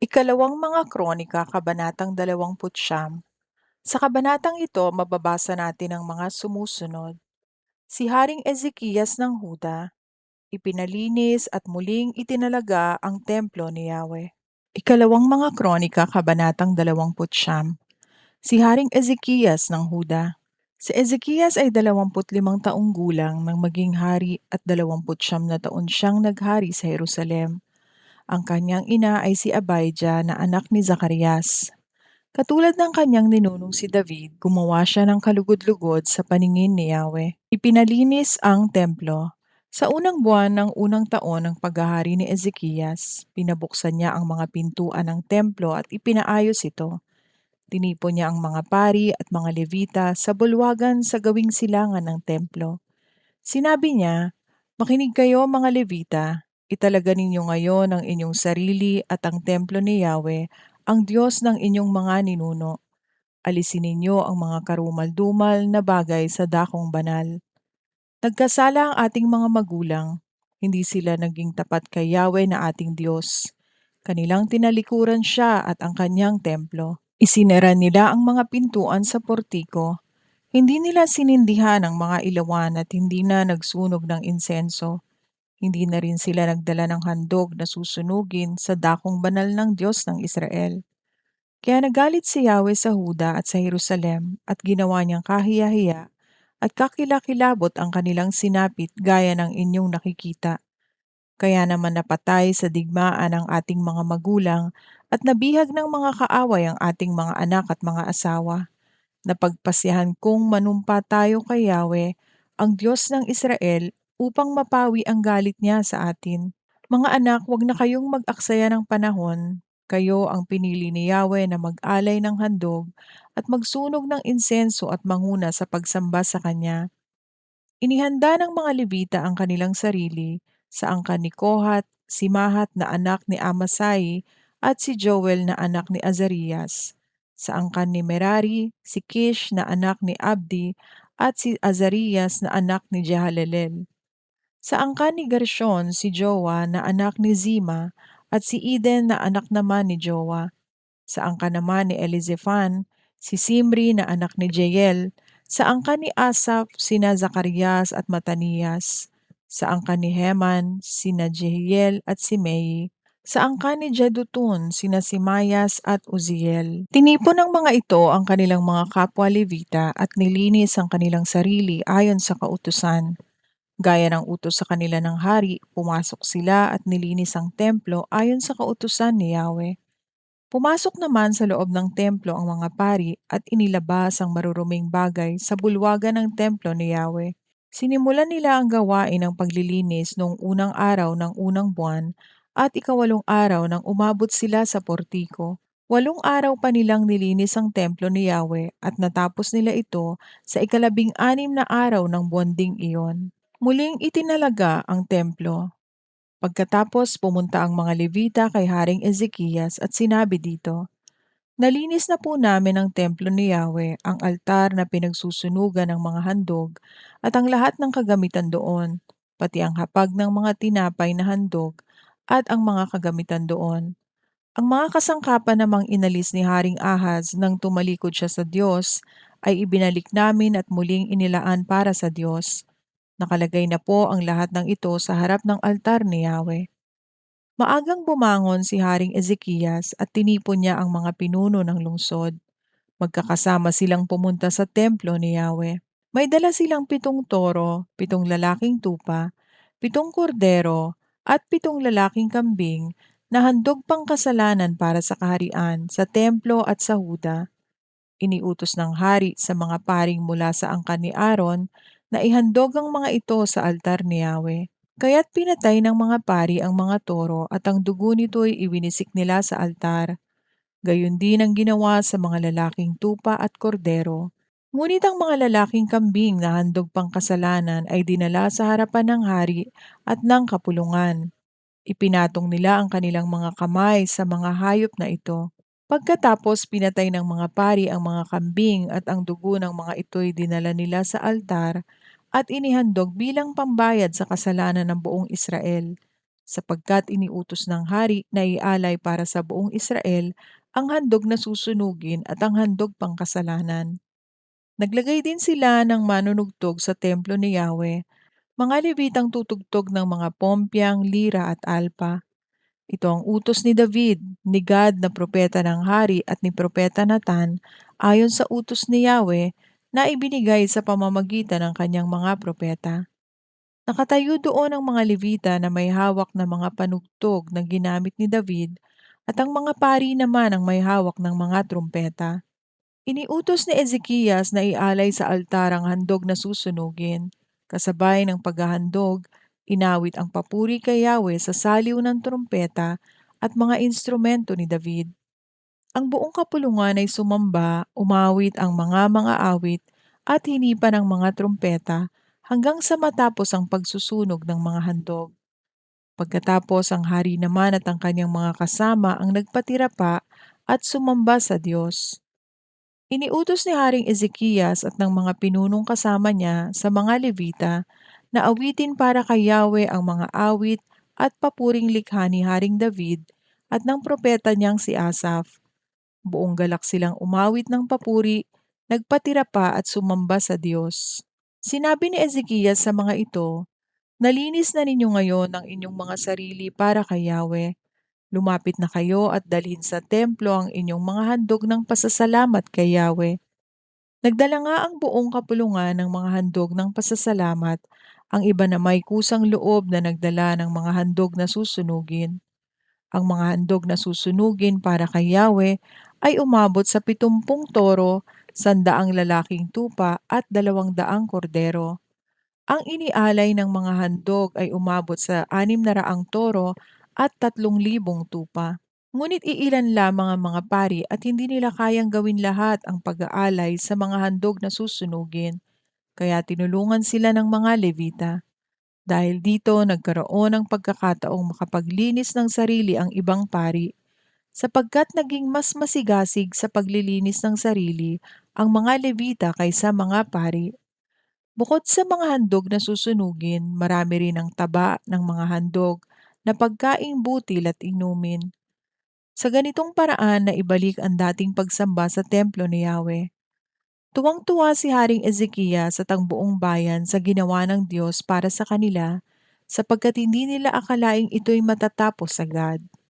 Ikalawang mga Kronika, Kabanatang 29. Sa kabanatang ito, mababasa natin ang mga sumusunod. Si Haring Ezekiyas ng Huda, ipinalinis at muling itinalaga ang templo ni Yahweh. Ikalawang mga Kronika, Kabanatang 29. Si Haring Ezekiyas ng Huda. Si Ezekiyas ay 25 taong gulang nang maging hari at 29 na taon siyang naghari sa Jerusalem. Ang kanyang ina ay si Abijah na anak ni Zacarias. Katulad ng kanyang ninunong si David, gumawa siya ng kalugod-lugod sa paningin ni Yahweh. Ipinalinis ang templo. Sa unang buwan ng unang taon ng paghahari ni Ezekiyas, pinabuksan niya ang mga pintuan ng templo at ipinaayos ito. Tinipon niya ang mga pari at mga levita sa bulwagan sa gawing silangan ng templo. Sinabi niya, "Makinig kayo mga Levita, italaga ninyo ngayon ang inyong sarili at ang templo ni Yahweh, ang Diyos ng inyong mga ninuno. Alisin ninyo ang mga karumal-dumal na bagay sa dakong banal. Nagkasala ang ating mga magulang. Hindi sila naging tapat kay Yahweh na ating Diyos. Kanilang tinalikuran siya at ang kanyang templo. Isinara nila ang mga pintuan sa portiko. Hindi nila sinindihan ang mga ilawan at hindi na nagsunog ng insenso. Hindi na rin sila nagdala ng handog na susunugin sa dakong banal ng Diyos ng Israel. Kaya nagalit si Yahweh sa Huda at sa Jerusalem at ginawa niyang kahiya-hiya at kakilakilabot ang kanilang sinapit gaya ng inyong nakikita. Kaya naman napatay sa digmaan ang ating mga magulang at nabihag ng mga kaaway ang ating mga anak at mga asawa. Napagpasyahan kong manumpa tayo kay Yahweh, ang Diyos ng Israel, upang mapawi ang galit niya sa atin. Mga anak, huwag na kayong mag-aksaya ng panahon. Kayo ang pinili ni Yahweh na mag-alay ng handog at magsunog ng insenso at manguna sa pagsamba sa Kanya. Inihanda ng mga Levita ang kanilang sarili sa angkan ni Kohat, si Mahat na anak ni Amasai at si Joel na anak ni Azarias. Sa angkan ni Merari, si Kish na anak ni Abdi at si Azarias na anak ni Jehalelel. Sa angkan ni Gershon, si Joa na anak ni Zima at si Eden na anak naman ni Joa. Sa angkan naman ni Elizephan, si Simri na anak ni Jeiel. Sa angkan ni Asaph, sina Zacarias at Matanias. Sa angkan ni Heman, sina Jehiel at Simei. Sa angkan ni Jedutun, sina Simayas at Uziel. Tinipon ng mga ito ang kanilang mga kapwa Levita at nilinis ang kanilang sarili ayon sa kautusan. Gaya ng utos sa kanila ng hari, pumasok sila at nilinis ang templo ayon sa kautusan ni Yahweh. Pumasok naman sa loob ng templo ang mga pari at inilabas ang maruruming bagay sa bulwagan ng templo ni Yahweh. Sinimulan nila ang gawain ng paglilinis noong unang araw ng unang buwan at ikawalong araw nang umabot sila sa portiko. 8 araw pa nilang nilinis ang templo ni Yahweh at natapos nila ito sa ikalabing-anim na araw ng buwan ding iyon. Muling itinalaga ang templo. Pagkatapos pumunta ang mga Levita kay Haring Ezekiyas at sinabi dito, "Nalinis na po namin ang templo ni Yahweh, ang altar na pinagsusunugan ng mga handog at ang lahat ng kagamitan doon, pati ang hapag ng mga tinapay na handog at ang mga kagamitan doon. Ang mga kasangkapan namang inalis ni Haring Ahaz nang tumalikod siya sa Diyos ay ibinalik namin at muling inilaan para sa Diyos. Nakalagay na po ang lahat ng ito sa harap ng altar ni Yahweh." Maagang bumangon si Haring Ezekiyas at tinipon niya ang mga pinuno ng lungsod. Magkakasama silang pumunta sa templo ni Yahweh. May dala silang 7 toro, 7 lalaking tupa, 7 kordero, at 7 lalaking kambing na handog pang kasalanan para sa kaharian, sa templo at sa Huda. Iniutos ng hari sa mga paring mula sa angkan ni Aaron na ihandog ang mga ito sa altar ni Yahweh. Kaya't pinatay ng mga pari ang mga toro at ang dugo nito'y iwinisik nila sa altar. Gayon din ang ginawa sa mga lalaking tupa at kordero. Ngunit ang mga lalaking kambing na handog pang kasalanan ay dinala sa harapan ng hari at ng kapulungan. Ipinatong nila ang kanilang mga kamay sa mga hayop na ito. Pagkatapos pinatay ng mga pari ang mga kambing at ang dugo ng mga ito'y dinala nila sa altar at inihandog bilang pambayad sa kasalanan ng buong Israel. sapagkat iniutos ng hari na ialay para sa buong Israel ang handog na susunugin at ang handog pangkasalanan. Naglagay din sila ng manunugtog sa templo ni Yahweh, mga Levitang tutugtog ng mga pompyang, lira at alpa. Ito ang utos ni David, ni Gad na propeta ng hari at ni propeta Nathan ayon sa utos ni Yahweh na ibinigay sa pamamagitan ng kanyang mga propeta. Nakatayo doon ang mga Levita na may hawak na mga panugtog na ginamit ni David at ang mga pari naman ang may hawak ng mga trumpeta. Iniutos ni Ezekias na ialay sa altar ang handog na susunugin. Kasabay ng paghahandog, inawit ang papuri kay Yahweh sa saliw ng trumpeta at mga instrumento ni David. Ang buong kapulungan ay sumamba, umawit ang mga awit at hinipan ang mga trumpeta hanggang sa matapos ang pagsusunog ng mga handog. Pagkatapos ang hari naman at ang kanyang mga kasama ang nagpatira pa at sumamba sa Diyos. Iniutos ni Haring Ezekias at ng mga pinunong kasama niya sa mga Levita na awitin para kay Yahweh ang mga awit at papuring likha ni Haring David at ng propeta niyang si Asaph. Buong galak silang umawit ng papuri, nagpatira pa at sumamba sa Diyos. Sinabi ni Ezekias sa mga ito, "Nalinis na ninyo ngayon ang inyong mga sarili para kay Yahweh. Lumapit na kayo at dalhin sa templo ang inyong mga handog ng pasasalamat kay Yahweh." Nagdala nga ang buong kapulungan ng mga handog ng pasasalamat, ang iba na may kusang loob na nagdala ng mga handog na susunugin. Ang mga handog na susunugin para kay Yahweh ay umabot sa 70 toro, 100 lalaking tupa at 200 kordero. Ang inialay ng mga handog ay umabot sa 600 toro at 3,000 tupa. Ngunit iilan lamang ang mga pari at hindi nila kayang gawin lahat ang pag-aalay sa mga handog na susunugin, kaya tinulungan sila ng mga Levita. Dahil dito nagkaroon ng pagkakataong makapaglinis ng sarili ang ibang pari, sapagkat naging mas masigasig sa paglilinis ng sarili ang mga Levita kaysa mga pari. Bukod sa mga handog na susunugin, marami rin ang taba ng mga handog na pagkaing butil at inumin. Sa ganitong paraan na ibalik ang dating pagsamba sa templo ni Yahweh. Tuwang-tuwa si Haring Ezekias at ang buong bayan sa ginawa ng Diyos para sa kanila, sapagkat hindi nila akalaing ito'y matatapos agad.